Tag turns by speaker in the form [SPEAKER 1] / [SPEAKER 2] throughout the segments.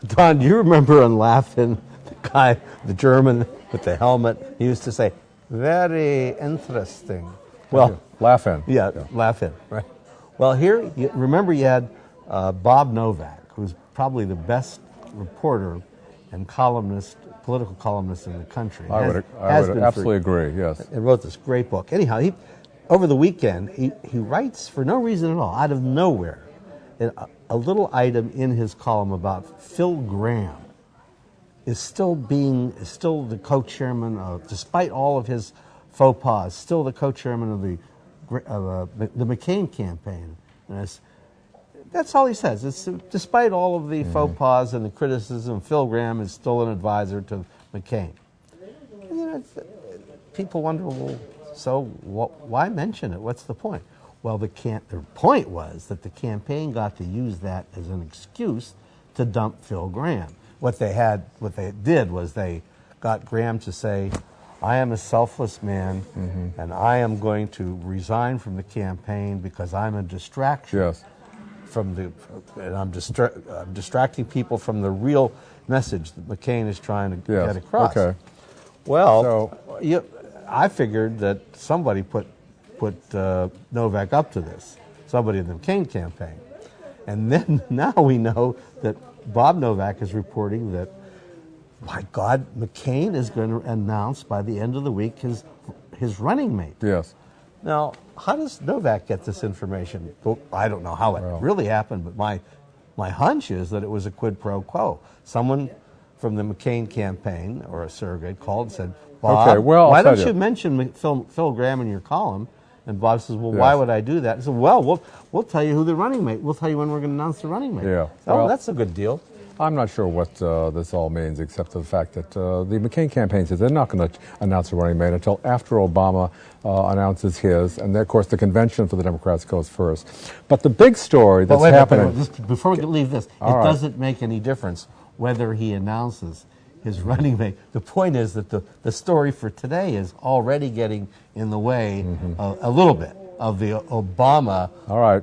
[SPEAKER 1] Don, do you remember on Laughing, the guy, the German with the helmet, he used to say, very interesting. Well,
[SPEAKER 2] Laugh-In.
[SPEAKER 1] Yeah, Laugh-In, right. Well, here, remember you had Bob Novak, who's probably the best reporter and columnist, political columnist in the country.
[SPEAKER 2] I would absolutely agree, yes.
[SPEAKER 1] And wrote this great book. Anyhow, over the weekend, he writes for no reason at all, out of nowhere, a little item in his column about Phil Gramm is still the co-chairman of, despite all of his faux pas, still the co-chairman of the McCain campaign. And that's all he says. It's, despite all of the faux pas and the criticism, Phil Gramm is still an advisor to McCain. And, you know, people wonder, well, so why mention it? What's the point? Well, the point was that the campaign got to use that as an excuse to dump Phil Gramm. What they did was they got Gramm to say, I am a selfless man, and I am going to resign from the campaign because I'm a distraction.
[SPEAKER 2] Yes.
[SPEAKER 1] And I'm distracting people from the real message that McCain is trying to get across.
[SPEAKER 2] Okay.
[SPEAKER 1] Well, I figured that somebody put Novak up to this, somebody in the McCain campaign. And then now we know that Bob Novak is reporting that, my God, McCain is going to announce by the end of the week his running mate.
[SPEAKER 2] Yes.
[SPEAKER 1] Now, how does Novak get this information? Well, I don't know how it really happened, but my hunch is that it was a quid pro quo. Someone from the McCain campaign or a surrogate called and said, Bob, why don't you mention Phil Gramm in your column? And Bob says, well, why would I do that? He said, well, we'll tell you who the running mate. We'll tell you when we're going to announce the running mate.
[SPEAKER 2] Yeah.
[SPEAKER 1] Oh, that's a good deal.
[SPEAKER 2] I'm not sure what this all means, except for the fact that the McCain campaign says they're not going to announce a running mate until after Obama announces his, and then, of course, the convention for the Democrats goes first. But the big story that's happening...
[SPEAKER 1] Before we leave this, doesn't make any difference whether he announces his running mate. The point is that the story for today is already getting in the way a little bit of the Obama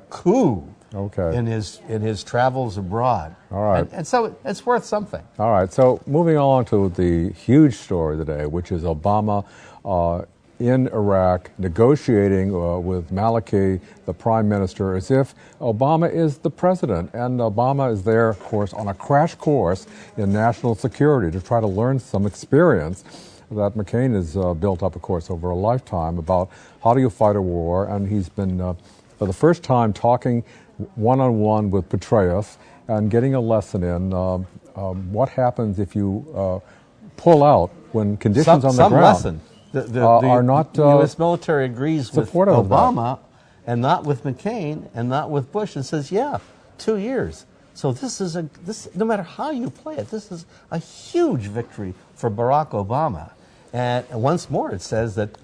[SPEAKER 1] coup. Okay. In his travels abroad.
[SPEAKER 2] All right.
[SPEAKER 1] And so it's worth something.
[SPEAKER 2] All right. So moving on to the huge story today, which is Obama in Iraq negotiating with Maliki, the prime minister, as if Obama is the president. And Obama is there, of course, on a crash course in national security to try to learn some experience that McCain has built up, of course, over a lifetime about how do you fight a war. And he's been, for the first time, talking one-on-one with Petraeus and getting a lesson in what happens if you pull out when conditions on the ground
[SPEAKER 1] lesson.
[SPEAKER 2] Are not
[SPEAKER 1] the U.S. military agrees with Obama
[SPEAKER 2] and
[SPEAKER 1] not with McCain and not with Bush and says, 2 years. So this is no matter how you play it, this is a huge victory for Barack Obama. And once more, it says that.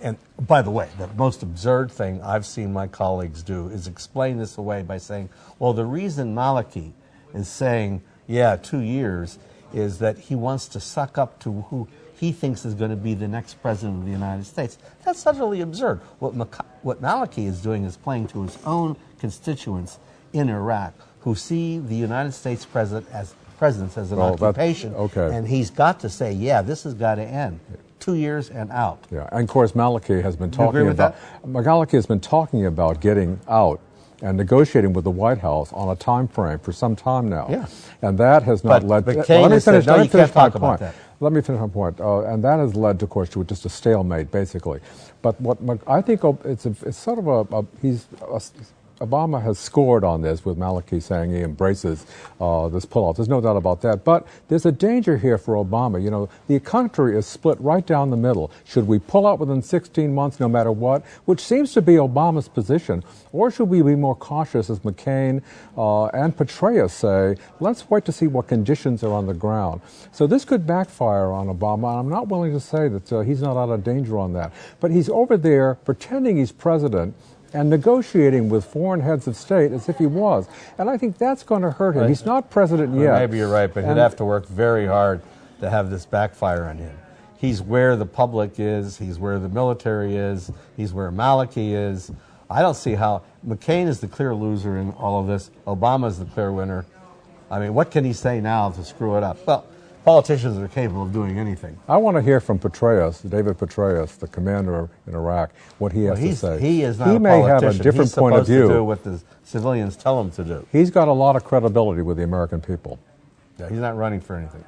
[SPEAKER 1] And by the way, the most absurd thing I've seen my colleagues do is explain this away by saying, well, the reason Maliki is saying, 2 years, is that he wants to suck up to who he thinks is going to be the next president of the United States. That's utterly absurd. What Maliki is doing is playing to his own constituents in Iraq who see the United States presidents as an occupation, and he's got to say, this has got to end. 2 years and out.
[SPEAKER 2] Yeah, and of course Maliki has been talking about getting out and negotiating with the White House on a time frame for some time now.
[SPEAKER 1] Yeah.
[SPEAKER 2] And that has not led to...
[SPEAKER 1] Let me finish my point.
[SPEAKER 2] Let me finish my point. And that has led, of course, to just a stalemate, basically. But what I think it's sort of Obama has scored on this with Maliki saying he embraces this pull-off. There's no doubt about that. But there's a danger here for Obama. You know, the country is split right down the middle. Should we pull out within 16 months no matter what, which seems to be Obama's position, or should we be more cautious as McCain and Petraeus say, let's wait to see what conditions are on the ground. So this could backfire on Obama, and I'm not willing to say that he's not out of danger on that. But he's over there pretending he's president and negotiating with foreign heads of state as if he was. And I think that's going to hurt him. He's not president yet.
[SPEAKER 1] Maybe you're right, but he'd have to work very hard to have this backfire on him. He's where the public is. He's where the military is. He's where Maliki is. I don't see how... McCain is the clear loser in all of this. Obama is the clear winner. I mean, what can he say now to screw it up? Well, politicians are capable of doing anything.
[SPEAKER 2] I want to hear from Petraeus, David Petraeus, the commander in Iraq, what he has to say.
[SPEAKER 1] He is not a
[SPEAKER 2] may
[SPEAKER 1] politician.
[SPEAKER 2] have a different
[SPEAKER 1] He's
[SPEAKER 2] point of
[SPEAKER 1] supposed
[SPEAKER 2] view.
[SPEAKER 1] to do what the civilians tell him to do.
[SPEAKER 2] He's got a lot of credibility with the American people.
[SPEAKER 1] Yeah, he's not running for anything.